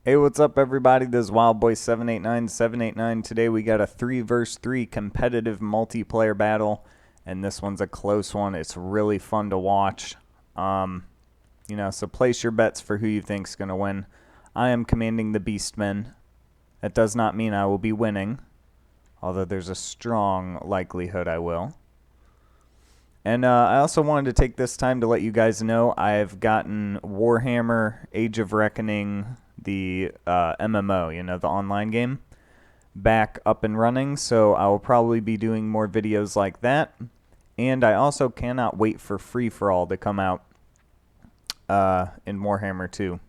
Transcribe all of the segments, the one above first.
Hey, what's up, everybody? This is Wildboy789. Today we got a 3 vs 3 competitive multiplayer battle, and this one's a close one. It's really fun to watch. So place your bets for who you think's going to win. I am commanding the beastmen. That does not mean I will be winning, although there's a strong likelihood I will. And I also wanted to take this time to let you guys know I've gotten Warhammer Age of Reckoning, the MMO, the online game, back up and running. So I will probably be doing more videos like that. And I also cannot wait for Free For All to come out in Warhammer 2.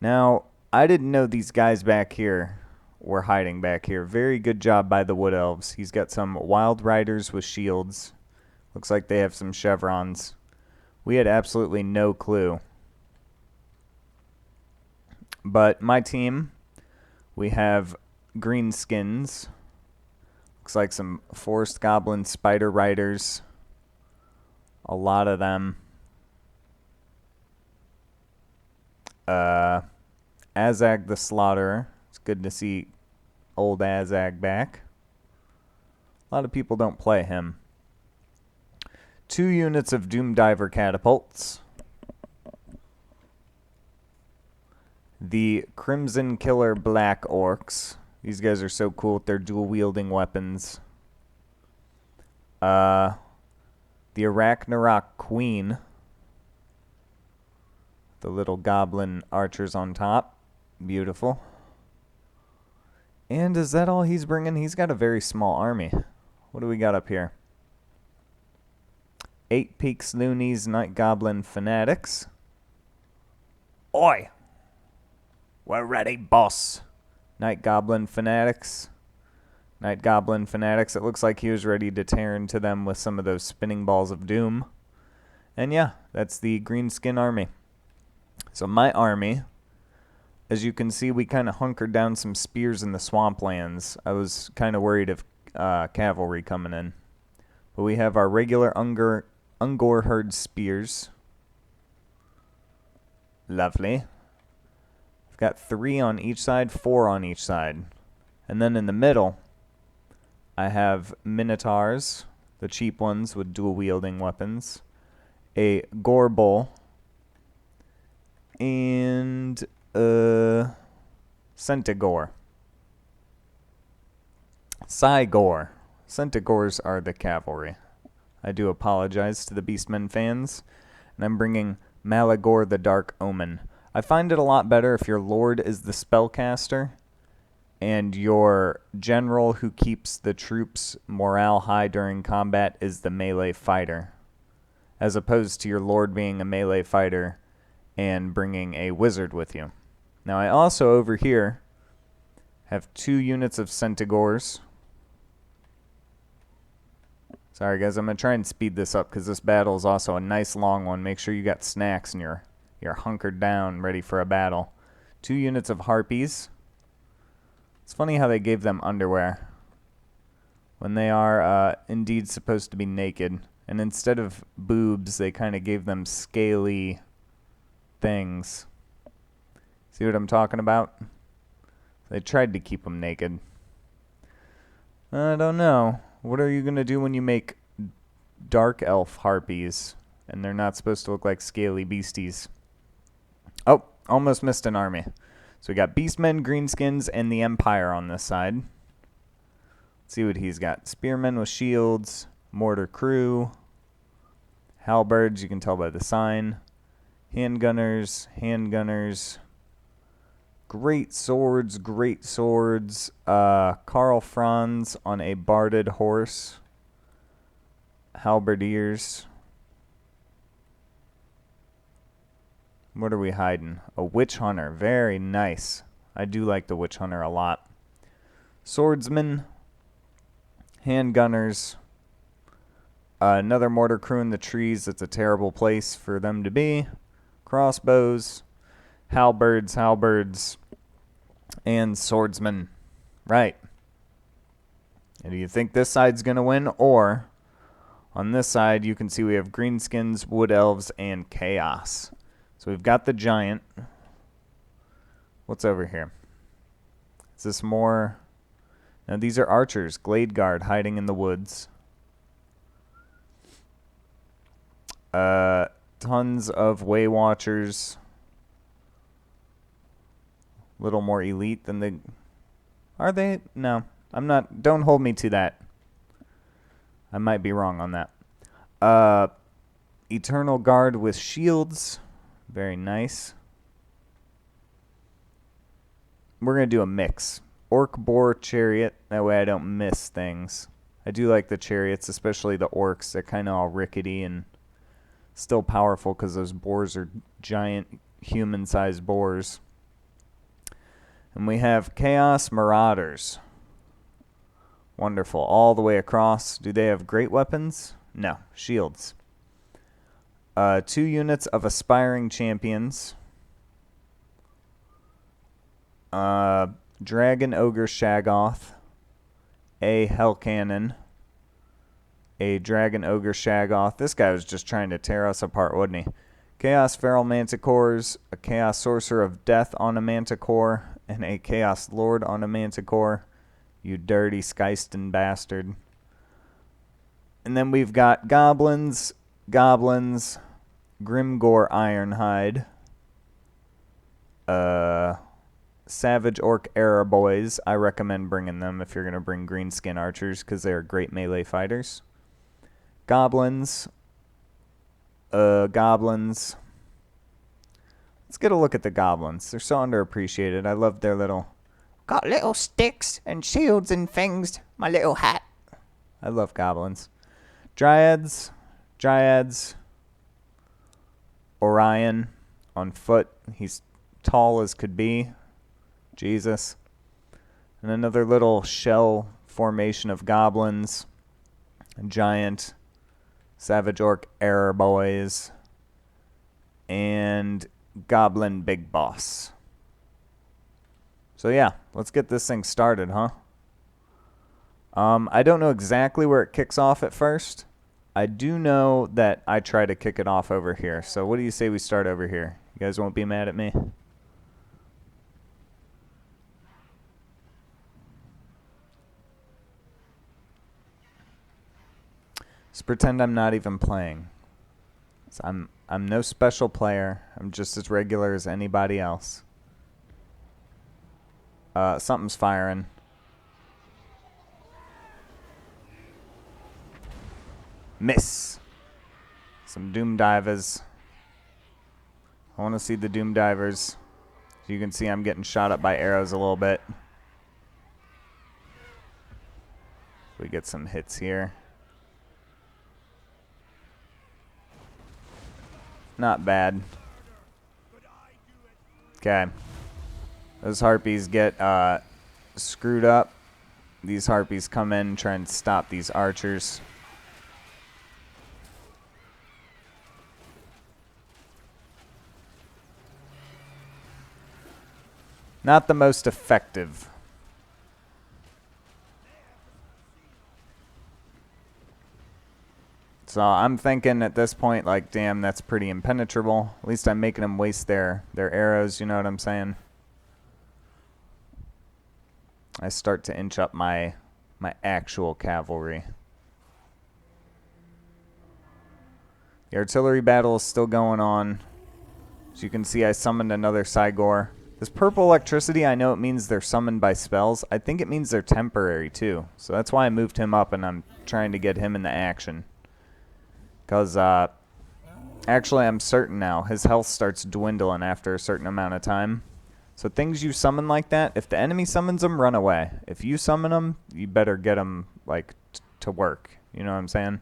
Now, I didn't know these guys back here were hiding back here. Very good job by the Wood Elves. He's got some Wild Riders with shields. Looks like they have some chevrons. We had absolutely no clue. But my team, we have greenskins. Looks like some forest goblin spider riders. A lot of them. Azag the Slaughterer. It's good to see old Azag back. A lot of people don't play him. 2 units of Doom Diver catapults. The Crimson Killer Black Orcs. These guys are so cool with their dual-wielding weapons. The Arachnarok Queen. The little goblin archers on top. Beautiful. And is that all he's bringing? He's got a very small army. What do we got up here? 8 Peaks Loonies, Night Goblin Fanatics. Oi! We're ready, boss. Night Goblin Fanatics. Night Goblin Fanatics. It looks like he was ready to tear into them with some of those spinning balls of doom. And yeah, that's the Greenskin army. So my army, as you can see, we kind of hunkered down some spears in the swamplands. I was kind of worried of cavalry coming in. But we have our regular Ungor herd spears. Lovely. I've got 3 on each side, 4 on each side. And then in the middle, I have Minotaurs, the cheap ones with dual-wielding weapons, a Gorbol, and Centigore. Cygor. Centigores are the cavalry. I do apologize to the Beastmen fans. And I'm bringing Malagor the Dark Omen. I find it a lot better if your lord is the spellcaster and your general who keeps the troops' morale high during combat is the melee fighter, as opposed to your lord being a melee fighter and bringing a wizard with you. Now I also over here have 2 units of Centigores. Sorry guys, I'm going to try and speed this up because this battle is also a nice long one. Make sure you got snacks and you're hunkered down ready for a battle. 2 units of Harpies. It's funny how they gave them underwear when they are indeed supposed to be naked. And instead of boobs, they kind of gave them scaly things. See what I'm talking about? They tried to keep them naked. I don't know. What are you going to do when you make dark elf harpies and they're not supposed to look like scaly beasties? Oh, almost missed an army. So we got beastmen, greenskins, and the Empire on this side. Let's see what he's got. Spearmen with shields, mortar crew, halberds, you can tell by the sign, handgunners, great swords, Karl Franz on a barded horse, halberdiers. What are we hiding? A witch hunter, very nice. I do like the witch hunter a lot. Swordsmen, handgunners, another mortar crew in the trees. That's a terrible place for them to be. Crossbows, halberds, and swordsmen. Right. And do you think this side's going to win? Or on this side, you can see we have greenskins, wood elves, and chaos. So we've got the giant. What's over here? Is this more? Now these are archers, glade guard, hiding in the woods. Tons of way watchers. Little more elite than the... Are they? No. I'm not... Don't hold me to that. I might be wrong on that. Eternal guard with shields. Very nice. We're going to do a mix. Orc, boar, chariot. That way I don't miss things. I do like the chariots, especially the orcs. They're kind of all rickety and still powerful because those boars are giant human-sized boars. And we have Chaos Marauders. Wonderful. All the way across. Do they have great weapons? No. Shields. 2 units of Aspiring Champions. Dragon Ogre Shaggoth. A Hell Cannon. A Dragon Ogre Shaggoth. This guy was just trying to tear us apart, wasn't he? Chaos Feral Manticores. A Chaos Sorcerer of Death on a Manticore. And a Chaos Lord on a Manticore. You dirty Skyston bastard. And then we've got Goblins, Grimgore Ironhide, Savage Orc Era Boys. I recommend bringing them if you're going to bring greenskin archers because they are great melee fighters. Goblins. Let's get a look at the goblins. They're so underappreciated. I love their little... Got little sticks and shields and things. My little hat. I love goblins. Dryads. Orion on foot. He's tall as could be. Jesus. And another little shell formation of goblins. A giant. Savage Orc Error Boys. And Goblin Big Boss. So yeah, let's get this thing started, huh? I don't know exactly where it kicks off at first. I do know that I try to kick it off over here. So what do you say we start over here? You guys won't be mad at me? Just pretend I'm not even playing. So I'm no special player. I'm just as regular as anybody else. Something's firing. Miss. Some Doom Divers. I want to see the Doom Divers. You can see I'm getting shot up by arrows a little bit. We get some hits here. Not bad. Okay. Those harpies get screwed up. These harpies come in and try and stop these archers. Not the most effective. So I'm thinking at this point, like, damn, that's pretty impenetrable. At least I'm making them waste their arrows, you know what I'm saying? I start to inch up my actual cavalry. The artillery battle is still going on. As you can see, I summoned another Cygor. This purple electricity, I know it means they're summoned by spells. I think it means they're temporary, too. So that's why I moved him up, and I'm trying to get him into action. Because, actually, I'm certain now. His health starts dwindling after a certain amount of time. So things you summon like that, if the enemy summons them, run away. If you summon them, you better get them, like, to work. You know what I'm saying?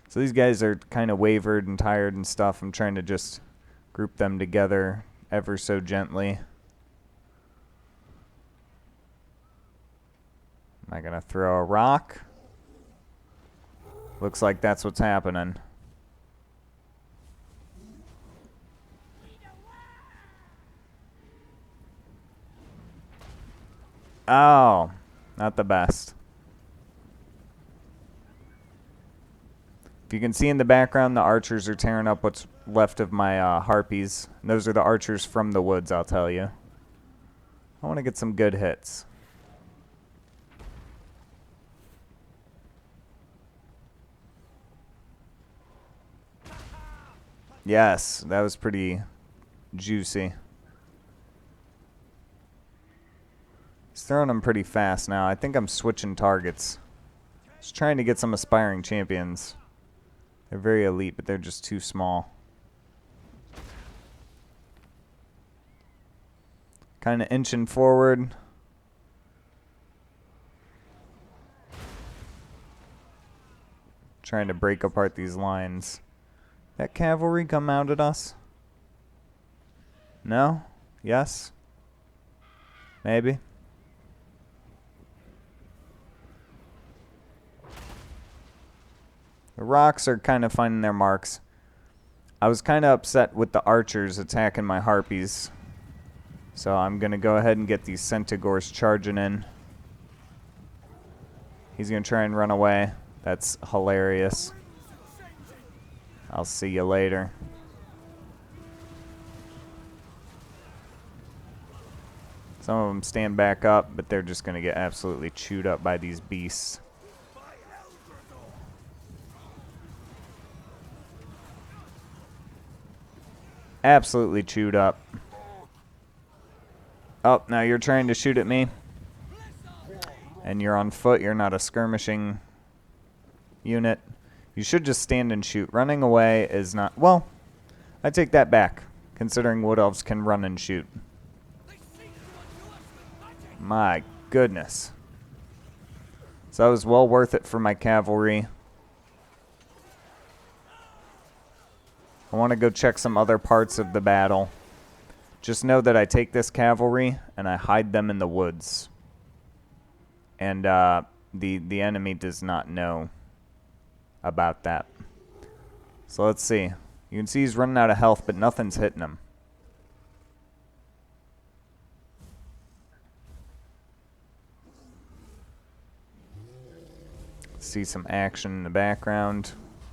So these guys are kind of wavered and tired and stuff. I'm trying to just group them together ever so gently. Am I going to throw a rock? Looks like that's what's happening. Oh, not the best. If you can see in the background, the archers are tearing up what's left of my harpies. And those are the archers from the woods, I'll tell you. I want to get some good hits. Yes, that was pretty juicy. He's throwing them pretty fast now. I think I'm switching targets. Just trying to get some aspiring champions. They're very elite, but they're just too small. Kind of inching forward. Trying to break apart these lines. That cavalry come out at us? No? Yes? Maybe? The rocks are kind of finding their marks. I was kind of upset with the archers attacking my harpies. So I'm going to go ahead and get these centaurs charging in. He's going to try and run away. That's hilarious. I'll see you later. Some of them stand back up, but they're just going to get absolutely chewed up by these beasts. Absolutely chewed up. Oh, now you're trying to shoot at me. And you're on foot. You're not a skirmishing unit. You should just stand and shoot. Running away is not... Well, I take that back, considering wood elves can run and shoot. My goodness. So that was well worth it for my cavalry. I want to go check some other parts of the battle. Just know that I take this cavalry and I hide them in the woods. And the enemy does not know about that. So let's see. You can see he's running out of health, but nothing's hitting him. See some action in the background.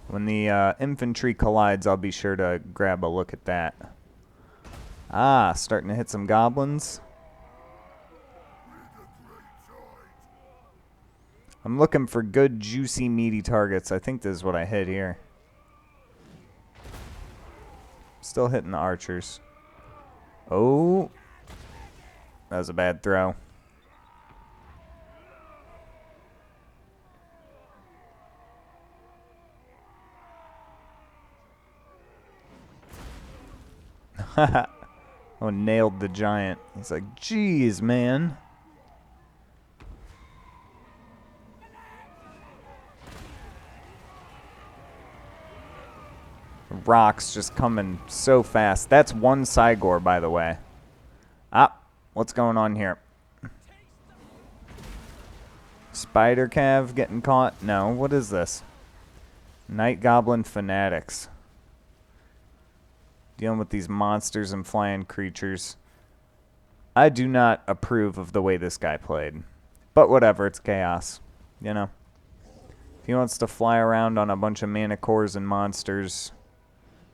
When the infantry collides, I'll be sure to grab a look at that. Ah, starting to hit some goblins. I'm looking for good, juicy, meaty targets. I think this is what I hit here. Still hitting the archers. Oh. That was a bad throw. Oh, nailed the giant. He's like, geez, man. Rocks just coming so fast. That's one Cygor, by the way. Ah, what's going on here? Spider Cav getting caught? No, what is this? Night Goblin Fanatics. Dealing with these monsters and flying creatures. I do not approve of the way this guy played. But whatever, it's chaos. You know? If he wants to fly around on a bunch of manticores and monsters,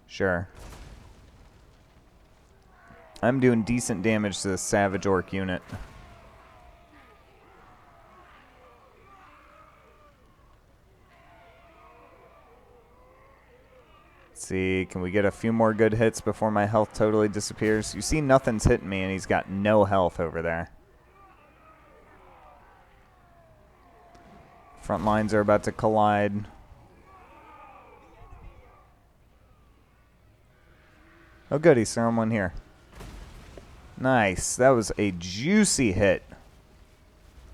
sure. I'm doing decent damage to this Savage Orc unit. See, can we get a few more good hits before my health totally disappears? You see nothing's hitting me and he's got no health over there. Front lines are about to collide. Oh good, he's throwing one here. Nice, that was a juicy hit.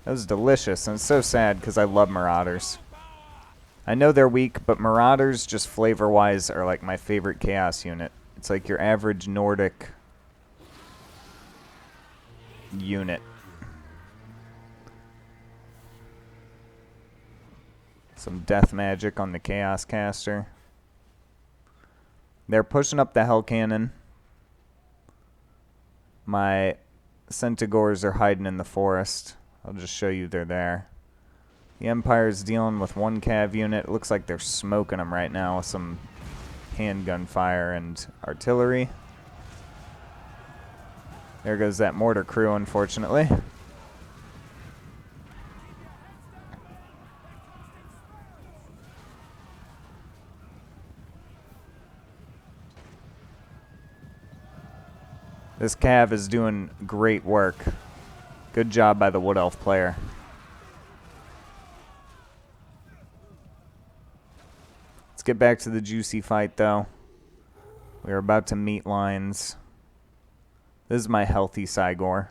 That was delicious, and it's so sad because I love Marauders. I know they're weak, but Marauders, just flavor-wise, are like my favorite Chaos unit. It's like your average Nordic unit. Some death magic on the Chaos Caster. They're pushing up the Hell Cannon. My Centaurs are hiding in the forest. I'll just show you they're there. The Empire's dealing with one cav unit. It looks like they're smoking them right now with some handgun fire and artillery. There goes that mortar crew, unfortunately. This Cav is doing great work. Good job by the Wood Elf player. Let's get back to the juicy fight, though. We're about to meet lines. This is my healthy Cygor.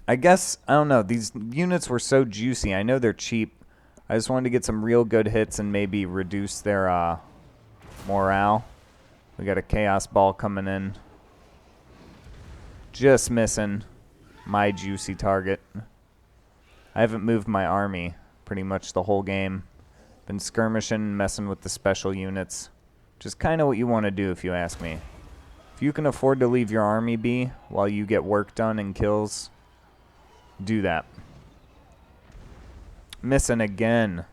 I guess, I don't know, these units were so juicy. I know they're cheap. I just wanted to get some real good hits and maybe reduce their morale. We got a Chaos Ball coming in. Just missing my juicy target. I haven't moved my army pretty much the whole game. Been skirmishing, messing with the special units. Just kind of what you want to do if you ask me. If you can afford to leave your army be while you get work done and kills, do that. Missing again.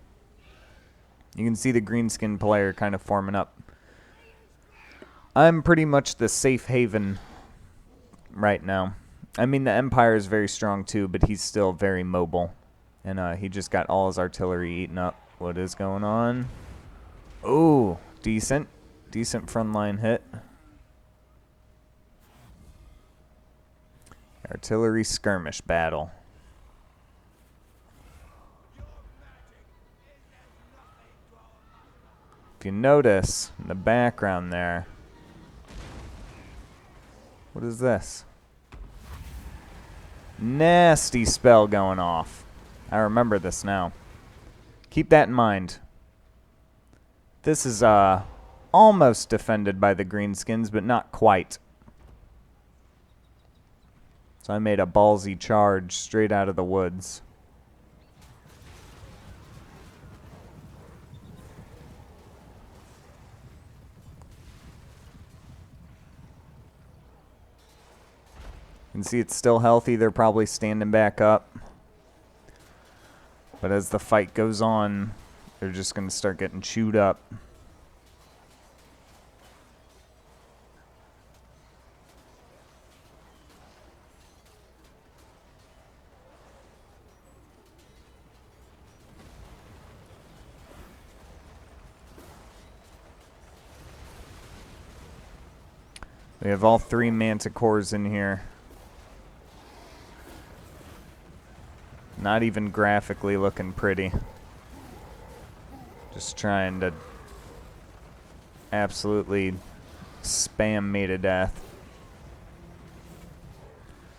You can see the greenskin player kind of forming up. I'm pretty much the safe haven right now. I mean, the Empire is very strong too, but he's still very mobile. And he just got all his artillery eaten up. What is going on? Oh, decent. Decent frontline hit. Artillery skirmish battle. If you notice in the background there, what is this? Nasty spell going off. I remember this now. Keep that in mind. This is almost defended by the greenskins, but not quite. So I made a ballsy charge straight out of the woods. You can see it's still healthy. They're probably standing back up. But as the fight goes on, they're just going to start getting chewed up. We have all three manticores in here. Not even graphically looking pretty. Just trying to absolutely spam me to death.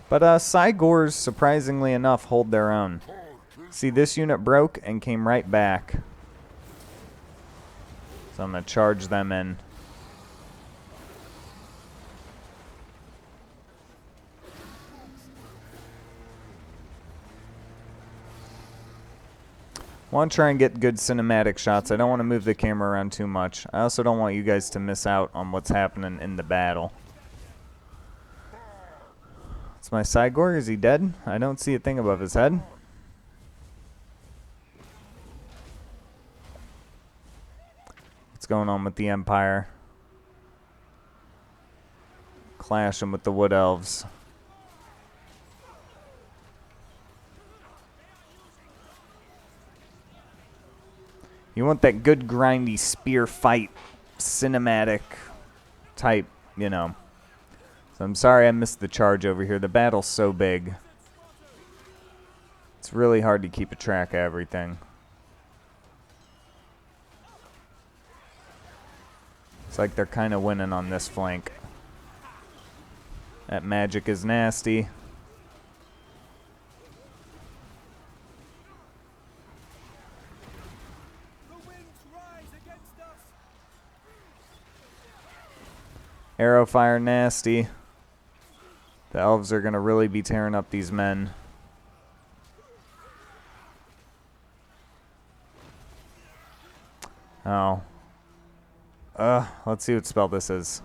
But Cygors, surprisingly enough, hold their own. See, this unit broke and came right back. So I'm going to charge them in. I want to try and get good cinematic shots. I don't want to move the camera around too much. I also don't want you guys to miss out on what's happening in the battle. It's my Cygor. Is he dead? I don't see a thing above his head. What's going on with the Empire? Clashing with the Wood Elves. You want that good grindy spear fight, cinematic type, you know. So I'm sorry I missed the charge over here. The battle's so big. It's really hard to keep a track of everything. It's like they're kind of winning on this flank. That magic is nasty. Arrow fire nasty. The elves are going to really be tearing up these men. Oh. Let's see what spell this is.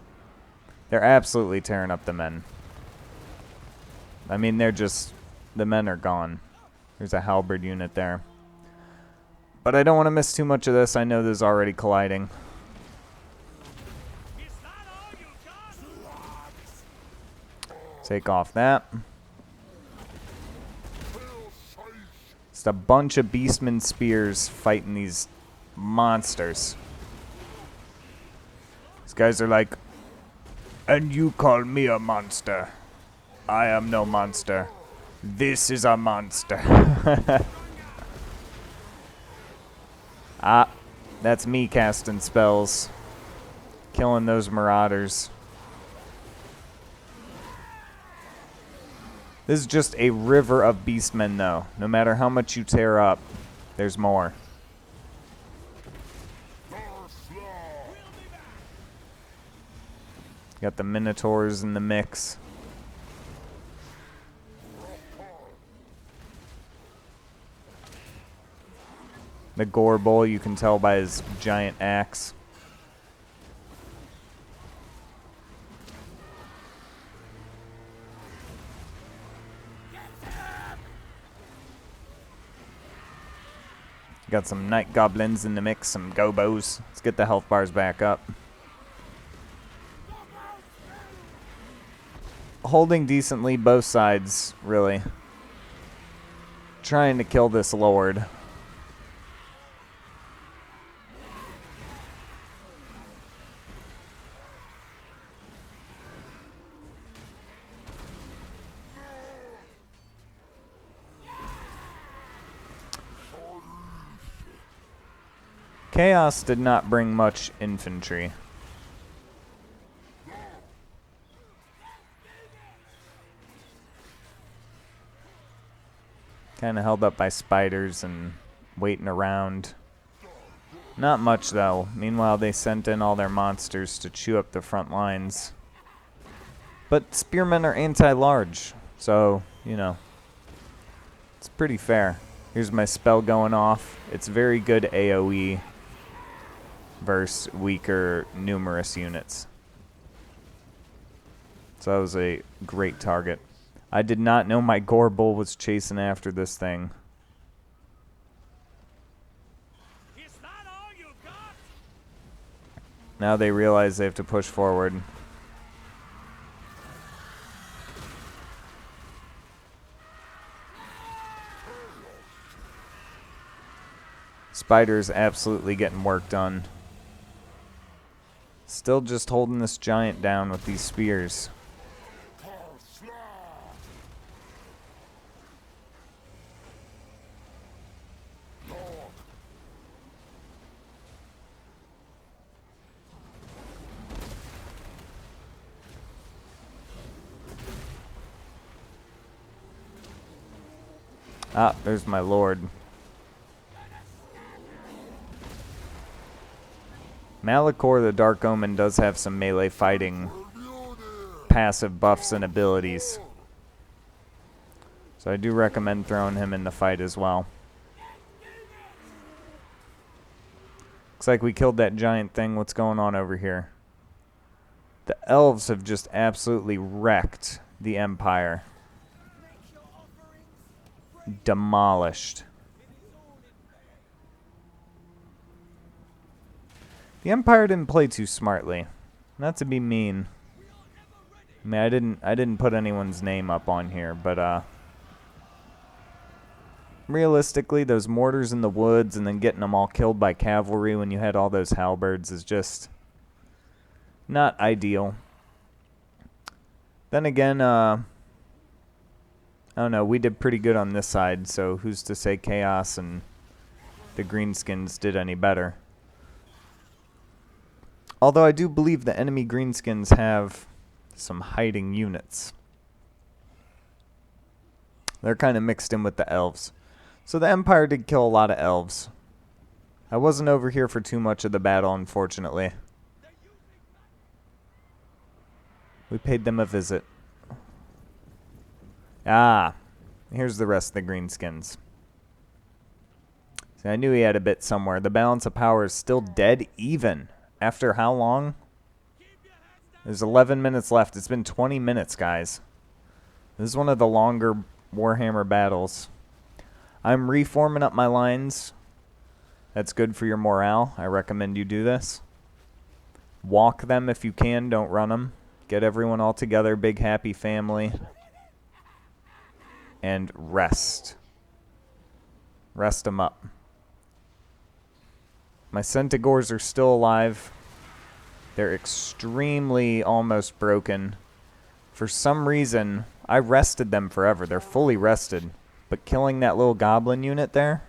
They're absolutely tearing up the men. I mean, they're just... The men are gone. There's a halberd unit there. But I don't want to miss too much of this. I know this is already colliding. Take off that. Just a bunch of beastmen spears fighting these monsters. These guys are like, and you call me a monster. I am no monster. This is a monster. Ah, that's me casting spells. Killing those marauders. This is just a river of beastmen, though. No matter how much you tear up, there's more. Got the minotaurs in the mix. The gore bull, you can tell by his giant axe. Got some night goblins in the mix, some gobos. Let's get the health bars back up. Holding decently both sides, really. Trying to kill this lord. Chaos did not bring much infantry. Kind of held up by spiders and waiting around. Not much, though. Meanwhile, they sent in all their monsters to chew up the front lines. But spearmen are anti-large, so, you know, it's pretty fair. Here's my spell going off. It's very good AoE versus weaker numerous units. So that was a great target. I did not know my gore bull was chasing after this thing. Is that all you got? Now they realize they have to push forward. Spider's absolutely getting work done. Still just holding this giant down with these spears. Ah, there's my lord. Malachor the Dark Omen does have some melee fighting passive buffs and abilities. So I do recommend throwing him in the fight as well. Looks like we killed that giant thing. What's going on over here? The elves have just absolutely wrecked the Empire. Demolished. The Empire didn't play too smartly. Not to be mean. I mean, I didn't put anyone's name up on here, but realistically, those mortars in the woods and then getting them all killed by cavalry when you had all those halberds is just not ideal. Then again, I don't know, we did pretty good on this side, so who's to say Chaos and the greenskins did any better? Although I do believe the enemy greenskins have some hiding units. They're kind of mixed in with the elves. So the Empire did kill a lot of elves. I wasn't over here for too much of the battle, unfortunately. We paid them a visit. Ah, here's the rest of the greenskins. See, I knew he had a bit somewhere. The balance of power is still dead even. After how long? There's 11 minutes left. It's been 20 minutes, guys. This is one of the longer Warhammer battles. I'm reforming up my lines. That's good for your morale. I recommend you do this. Walk them if you can. Don't run them. Get everyone all together, big happy family. And rest. Rest them up. My Centigores are still alive. They're extremely almost broken. For some reason, I rested them forever. They're fully rested. But killing that little goblin unit there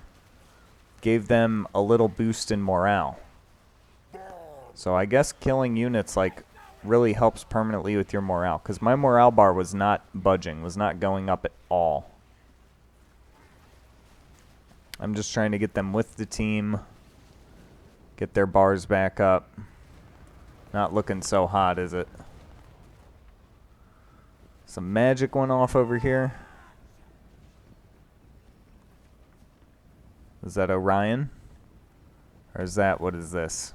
gave them a little boost in morale. So I guess killing units like really helps permanently with your morale. Because my morale bar was not budging, was not going up at all. I'm just trying to get them with the team. Get their bars back up. Not looking so hot, is it? Some magic went off over here. Is that Orion? Or is that, what is this?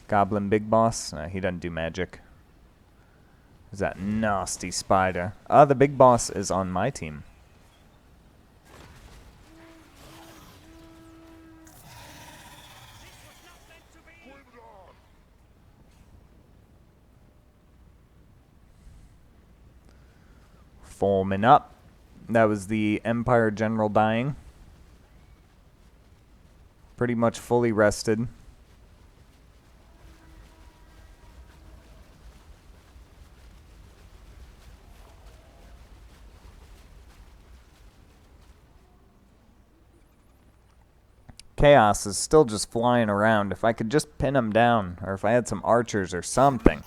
Goblin Big Boss? No, he doesn't do magic. Is that nasty spider? Ah, the Big Boss is on my team. Forming up. That was the Empire General dying. Pretty much fully rested. Chaos is still just flying around. If I could just pin him down, or if I had some archers or something,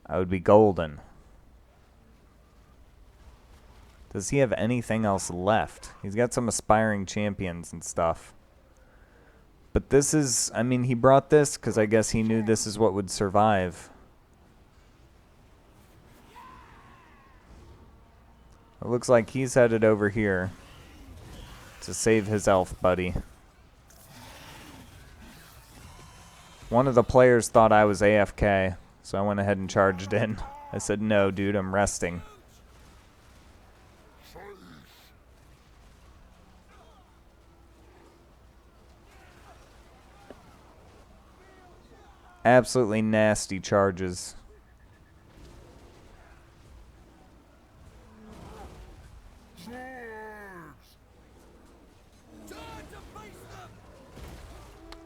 I would be golden. Does he have anything else left? He's got some aspiring champions and stuff. But this is, I mean, he brought this because I guess he knew this is what would survive. It looks like he's headed over here to save his elf buddy. One of the players thought I was AFK, so I went ahead and charged in. I said, no, dude, I'm resting. Absolutely nasty charges.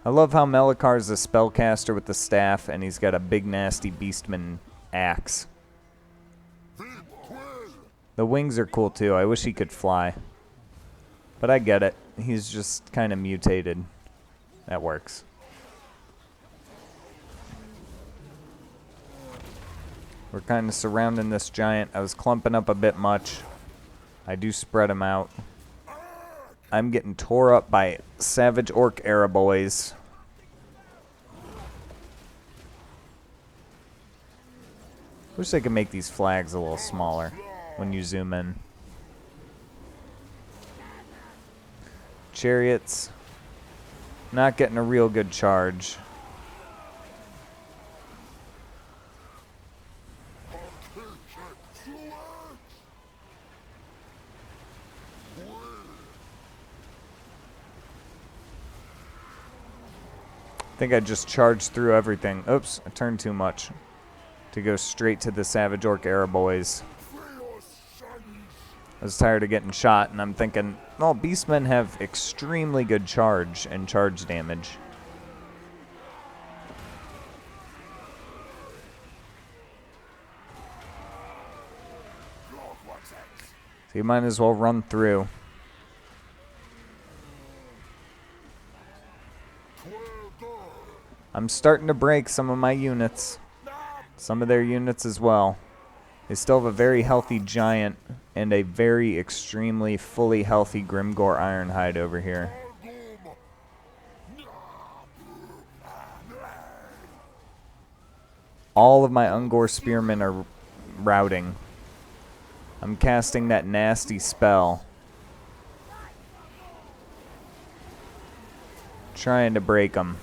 I love how Melikar is a spellcaster with the staff, and he's got a big nasty beastman axe. The wings are cool too. I wish he could fly. But I get it. He's just kind of mutated. That works. We're kind of surrounding this giant. I was clumping up a bit much. I do spread him out. I'm getting tore up by Savage Orc era boys. Wish they could make these flags a little smaller when you zoom in. Chariots. Not getting a real good charge. I think I just charged through everything. Oops, I turned too much to go straight to the Savage Orc era boys. I was tired of getting shot, and I'm thinking, well, beastmen have extremely good charge and charge damage. So you might as well run through. I'm starting to break some of my units. Some of their units as well. They still have a very healthy giant and a very extremely fully healthy Grimgore Ironhide over here. All of my Ungor spearmen are routing. I'm casting that nasty spell. Trying to break them.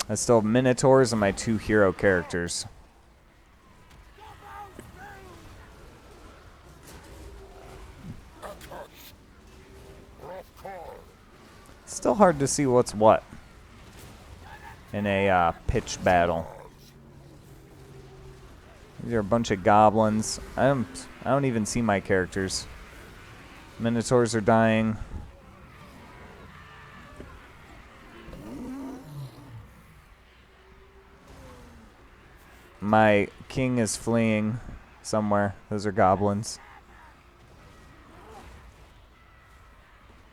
I still have Minotaurs and my 2 hero characters. Still hard to see what's what in a pitch battle. These are a bunch of goblins. I don't even see my characters. Minotaurs are dying. My king is fleeing somewhere. Those are goblins.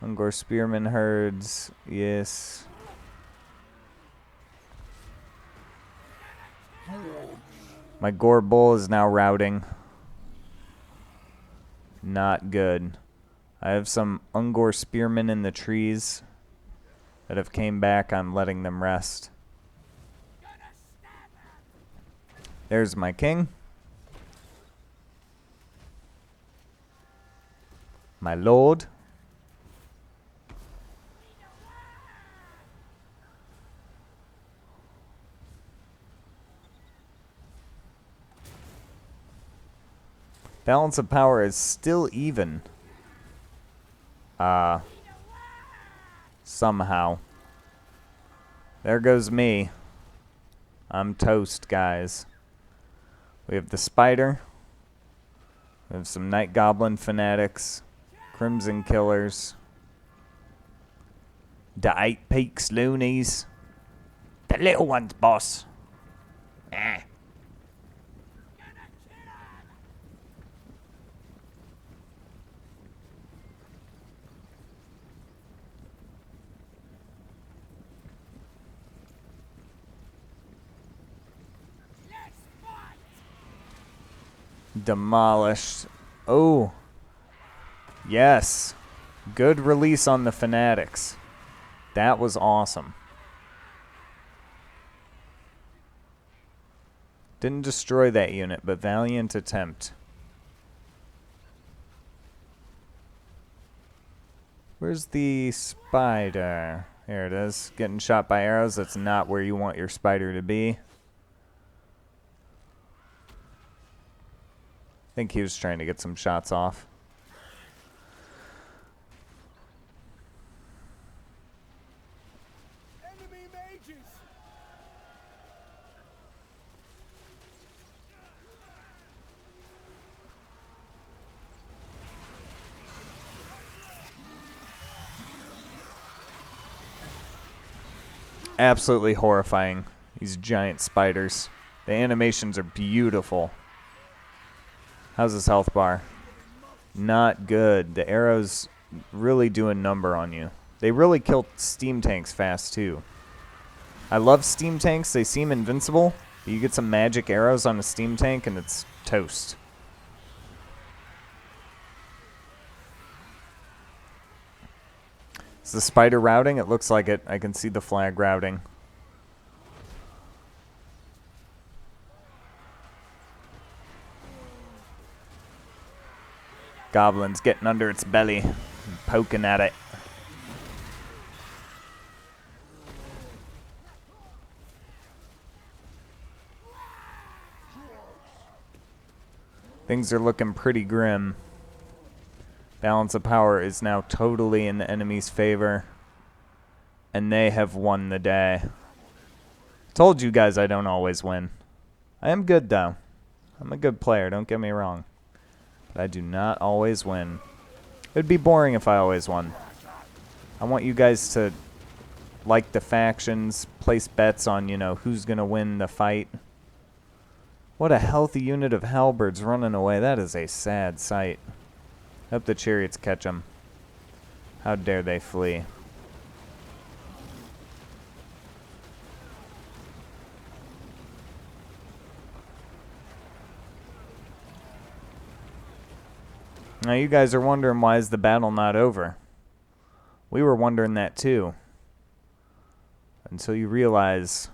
Ungor spearman herds. Yes. My Gore Bull is now routing. Not good. I have some Ungor spearmen in the trees that have came back. I'm letting them rest. There's my king. My lord. Balance of power is still even. Somehow. There goes me. I'm toast, guys. We have the spider. We have some night goblin fanatics. Crimson killers. The 8 peaks loonies. The little ones, boss. Demolished. Oh. Yes. Good release on the fanatics. That was awesome. Didn't destroy that unit, but valiant attempt. Where's the spider? Here it is. Getting shot by arrows. That's not where you want your spider to be. I think he was trying to get some shots off. Enemy mages! Absolutely horrifying. These giant spiders. The animations are beautiful. How's his health bar? Not good. The arrows really do a number on you. They really kill steam tanks fast, too. I love steam tanks. They seem invincible. You get some magic arrows on a steam tank, and it's toast. Is the spider routing? It looks like it. I can see the flag routing. Goblin's getting under its belly and poking at it. Things are looking pretty grim. Balance of power is now totally in the enemy's favor. And they have won the day. Told you guys I don't always win. I am good, though. I'm a good player, don't get me wrong. But I do not always win. It would be boring if I always won. I want you guys to like the factions, place bets on, you know, who's going to win the fight. What a healthy unit of halberds running away. That is a sad sight. Hope the chariots catch them. How dare they flee. Now you guys are wondering, why is the battle not over? We were wondering that too. Until you realize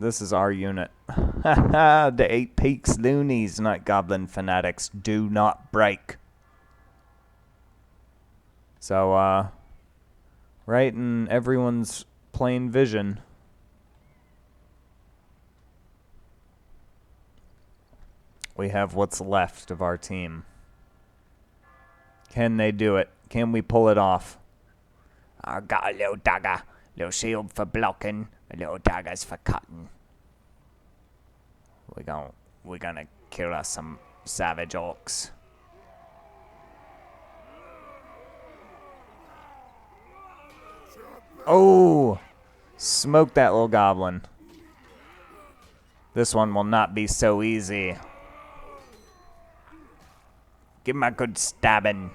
this is our unit. The 8 peaks loonies, not goblin fanatics, do not break. So, right in everyone's plain vision, we have what's left of our team. Can they do it? Can we pull it off? I got a little dagger, little shield for blocking, a little daggers for cutting. We're gonna Kill us some savage orcs. Oh! Smoke that little goblin. This one will not be so easy. Give him a good stabbing.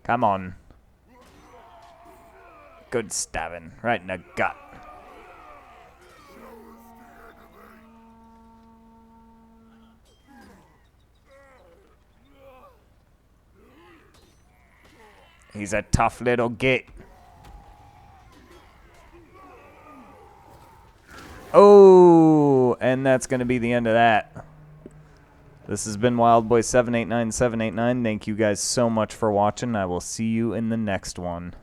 Come on. Good stabbing. Right in the gut. He's a tough little git. Oh, and that's going to be the end of that. This has been Wildboy789789. Thank you guys so much for watching. I will see you in the next one.